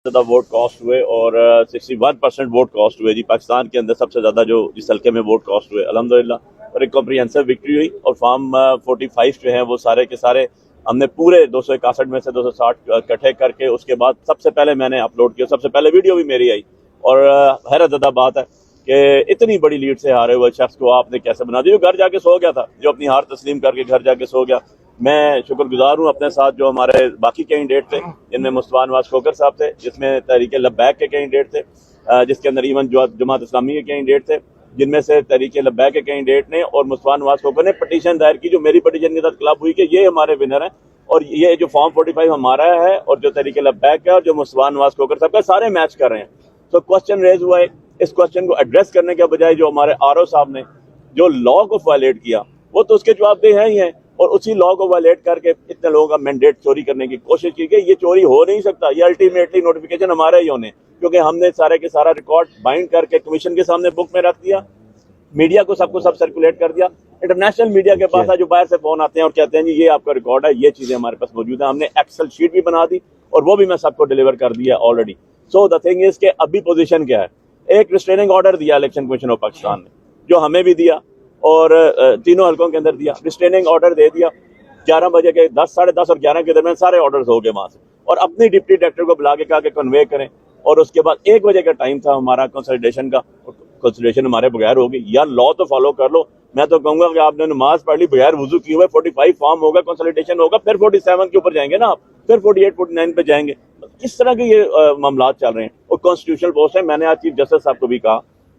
ज़्यादा vote cast हुए और 61% वोट कास्ट हुए जी। पाकिस्तान के अंदर सबसे ज़्यादा जो जिस हल्के में वोट कास्ट हुए अल्हम्दुलिल्लाह, और एक कॉम्प्रिहेंसिव विक्ट्री हुई। और फॉर्म 45 जो है वो सारे के सारे हमने पूरे 261 में से 260 इकट्ठे करके उसके बाद सबसे पहले मैंने अपलोड किया। सबसे पहले वीडियो भी मेरी आई और हैरत ज़दा बात है कि इतनी बड़ी लीड से हारे हुए शख्स को आपने कैसे बना दिया। जो घर जाके सो गया था, जो अपनी हार तस्लीम करके घर जाके सो गया। मैं शुक्रगुजार हूँ अपने साथ जो हमारे बाकी कैंडिडेट थे, जिनमें मुस्तफा नवाज खोकर साहब थे, जिसमें तहरीक लब्बैक के कैंडिडेट थे, जिसके अंदर इवन जमात इस्लामी के कैंडिडेट थे, जिनमें से तहरीक लब्बैक के कैंडिडेट ने और मुस्तफा नवाज खोकर ने पटिशन दायर की, जो मेरी पटिशन के साथ क्लब हुई कि ये हमारे विनर हैं और ये जो फॉर्म 45 हमारा है और जो तहरीक लब्बैक है और जो मुस्तफा नवाज खोकर साहब का, सारे मैच कर रहे हैं। तो क्वेश्चन रेज हुआ है। इस क्वेश्चन को एड्रेस करने के बजाय जो हमारे आरओ साहब ने जो लॉ को वायलेट किया, वो तो उसके जवाबदेह हैं ही हैं, और उसी लॉ को वायलेट करके इतने लोगों का मैंडेट चोरी करने की कोशिश की गई। ये चोरी हो नहीं सकता। ये अल्टीमेटली नोटिफिकेशन हमारे ही होने, क्योंकि हमने सारे के सारा रिकॉर्ड बाइंड करके कमीशन के सामने बुक में रख दिया, मीडिया को सबको सब सर्कुलेट कर दिया। इंटरनेशनल मीडिया के पास जो बाहर से फोन आते हैं और कहते हैं जी ये आपका रिकॉर्ड है, ये चीजें हमारे पास मौजूद है। हमने एक्सेल शीट भी बना दी और वो भी मैं सबको डिलीवर कर दिया already. So the thing is के अभी पोजीशन क्या है। एक रिस्ट्रेनिंग ऑर्डर दिया इलेक्शन कमीशन ऑफ पाकिस्तान ने, जो हमें भी दिया और तीनों हल्कों के अंदर दिया। रिस्ट्रेनिंग ऑर्डर दे दिया 11 बजे के 10, साढ़े 10 और 11 के दरमियान सारे ऑर्डर्स हो गए वहां से, और अपनी डिप्टी डायरेक्टर को बुला के कहा कि कन्वे करें। और उसके बाद 1 बजे का टाइम था हमारा कंसल्टेशन का। कंसल्टेशन हमारे बगैर होगी। यार लॉ तो फॉलो कर लो। मैं तो कहूंगा कि आपने नमाज पढ़ ली, बगैर वुजू किए हुए 45 फॉर्म होगा, कंसल्टेशन होगा, फिर 47 के ऊपर जाएंगे ना आप, फिर 48, 49 पे जाएंगे। किस तरह के ये मामला चल रहे हैं। और कॉन्स्टिट्यूशनल पोस्ट है। मैंने आज चीफ जस्टिस साहब को भी कहा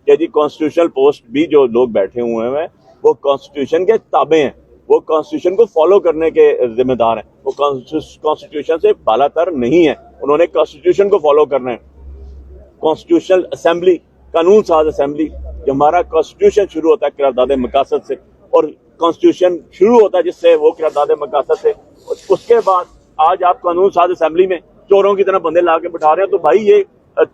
कि जी कॉन्स्टिट्यूशनल पोस्ट भी जो लोग बैठे हुए हैं वो कॉन्स्टिट्यूशन के ताबे हैं, वो कॉन्स्टिट्यूशन को फॉलो करने के जिम्मेदार हैं। वो कॉन्स्टिट्यूशन से बालातर नहीं है, उन्होंने कॉन्स्टिट्यूशन को फॉलो करना है। कॉन्स्टिट्यूशनल असेंबली, कानून साज असेंबली, जो हमारा कॉन्स्टिट्यूशन शुरू होता है करारदाद मकासद से, और कॉन्स्टिट्यूशन शुरू होता है जिससे वो करारदाद मकासद से। उसके बाद आज आप कानून साज असेंबली में चोरों की तरह बंदे ला के बिठा रहे हैं। तो भाई ये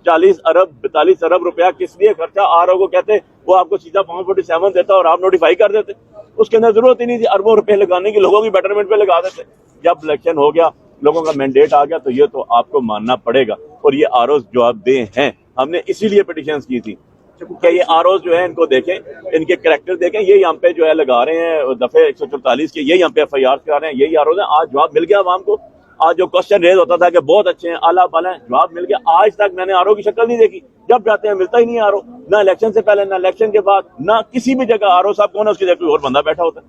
40 अरब 42 अरब रुपया किस लिए खर्चा आ रहा हो कहते, वो आपको सीधा फॉर्म 47 देता और आप नोटिफाई कर देते। उसके अंदर जरूरत ही नहीं थी अरबों रुपए लगाने की, लोगों की बेटरमेंट पे लगा देते। जब इलेक्शन हो गया, लोगों का मैंडेट आ गया, तो ये तो आपको मानना पड़ेगा। और ये आरओ जवाबदेह हैं। हमने इसीलिए पिटीशन की थी कि ये आरओ जो है इनको देखें, इनके करैक्टर देखें। ये यहाँ पे जो है लगा रहे हैं दफे 144 के, ये यहाँ पे FIR करा रहे हैं, यही आरओ है। आज जवाब मिल गया आवाम को। आज जो क्वेश्चन रेज होता था कि बहुत अच्छे हैं, आला बाला है, जवाब मिल गया। आज तक मैंने आरओ की शक्ल नहीं देखी। जब जाते हैं मिलता ही नहीं आरओ, ना इलेक्शन से पहले, ना इलेक्शन के बाद, ना किसी भी जगह। आरओ साहब कौन है, उसकी जगह कोई और बंदा बैठा होता है।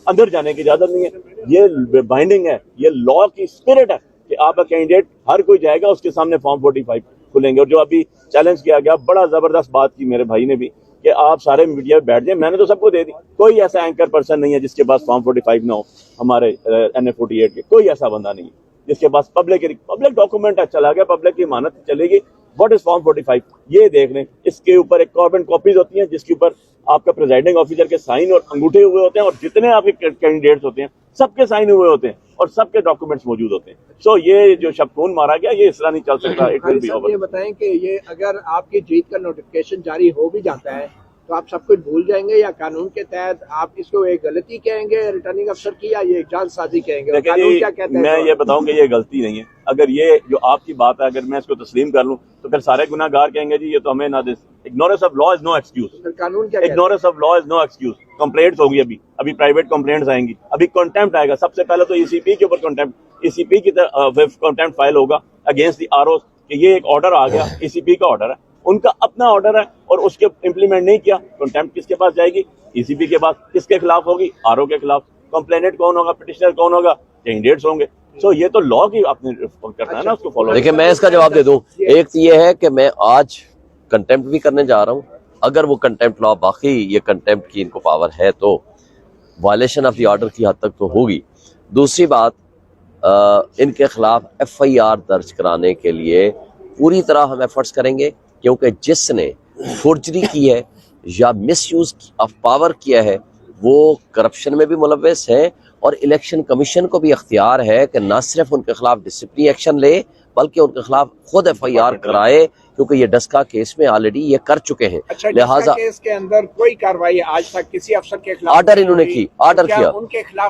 अंदर जाने की इजाजत नहीं है। ये बाइंडिंग है, ये लॉ की स्पिरिट है कि आपका कैंडिडेट हर कोई जाएगा, उसके सामने फॉर्म 45 खुलेंगे। और जो अभी चैलेंज किया गया, बड़ा जबरदस्त बात की मेरे भाई ने भी कि आप सारे मीडिया में बैठ जाए। मैंने तो सबको दे दी। कोई ऐसा एंकर पर्सन नहीं है जिसके पास फॉर्म 45 ना हो। हमारे NA-48 के कोई ऐसा बंदा नहीं है जिसके पास पब्लिक डॉक्यूमेंट है। चला गया, पब्लिक की इमानत चलेगी। व्हाट इज फॉर्म 45, ये देख लें। इसके ऊपर एक कार्बन कॉपीज होती हैं जिसके ऊपर आपका प्रेजाइडिंग ऑफिसर के साइन और अंगूठे हुए होते हैं, और जितने आपके कैंडिडेट्स होते हैं सबके साइन हुए होते हैं और सबके डॉक्यूमेंट्स मौजूद होते हैं। सो ये जो शबकून मारा गया, ये इस तरह नहीं चल सकता। It will be over. ये बताएं कि ये अगर आपकी जीत का नोटिफिकेशन जारी हो भी जाता है तो आप सब कुछ भूल जाएंगे, या कानून के तहत आप इसको एक गलती कहेंगे रिटर्निंग अफसर की, या ये एक जालसाजी कहेंगे? कानून क्या कहता है? मैं ये बताऊं कि ये गलती नहीं है। अगर ये जो आपकी बात है, अगर मैं इसको तस्लीम कर लूं तो फिर सारे गुनाहगार कहेंगे जी ये तो हमें ना दे। Ignorance of law is no excuse. कानून क्या? Ignorance of law is no excuse. Complaints होगी, अभी प्राइवेट कंप्लेंट्स आएंगी, अभी कंटेम्प्ट आएगा। सबसे पहले तो ECP के ऊपर कंटेम्प्ट, ECP की कंटेम्प्ट फाइल होगा अगेंस्ट द आरओ कि ये एक ऑर्डर आ गया, ECP का ऑर्डर है, उनका अपना ऑर्डर है और उसके इम्प्लीमेंट नहीं किया। कंटेम्प्ट किसके पास जाएगी? ECP के पास। किसके खिलाफ होगी? आरओ के खिलाफ। कंप्लेनेंट कौन होगा? पिटिशनर कौन होगा? कैंडिडेट्स होंगे। सो ये तो लॉ की आपने करना है ना, उसको फॉलो। देखिए मैं इसका जवाब दे दूं। एक तो ये है कि मैं आज कंटेम्प्ट भी करने जा रहा हूं। अगर वो कंटेम्प्ट लॉ बाकी ये कंटेम्प्ट की इनको पावर है तो वायलेशन ऑफ द ऑर्डर की हद तक तो होगी। दूसरी बात, इनके खिलाफ FIR दर्ज कराने के लिए पूरी तरह हम एफर्ट्स करेंगे, क्योंकि जिसने फोर्जरी की है या मिसयूज ऑफ पावर किया है वो करप्शन में भी मुलव्वस है, और इलेक्शन कमीशन को भी इख्तियार है कि न सिर्फ उनके खिलाफ डिसिप्लिनरी एक्शन ले बल्कि उनके खिलाफ खुद FIR कराए, क्योंकि ये डस्का केस में ऑलरेडी ये कर चुके हैं। अच्छा, लिहाजा केस के अंदर कोई कार्रवाई आज तक किसी अफसर के खिलाफ ऑर्डर इन्होंने की, ऑर्डर किया उनके खिलाफ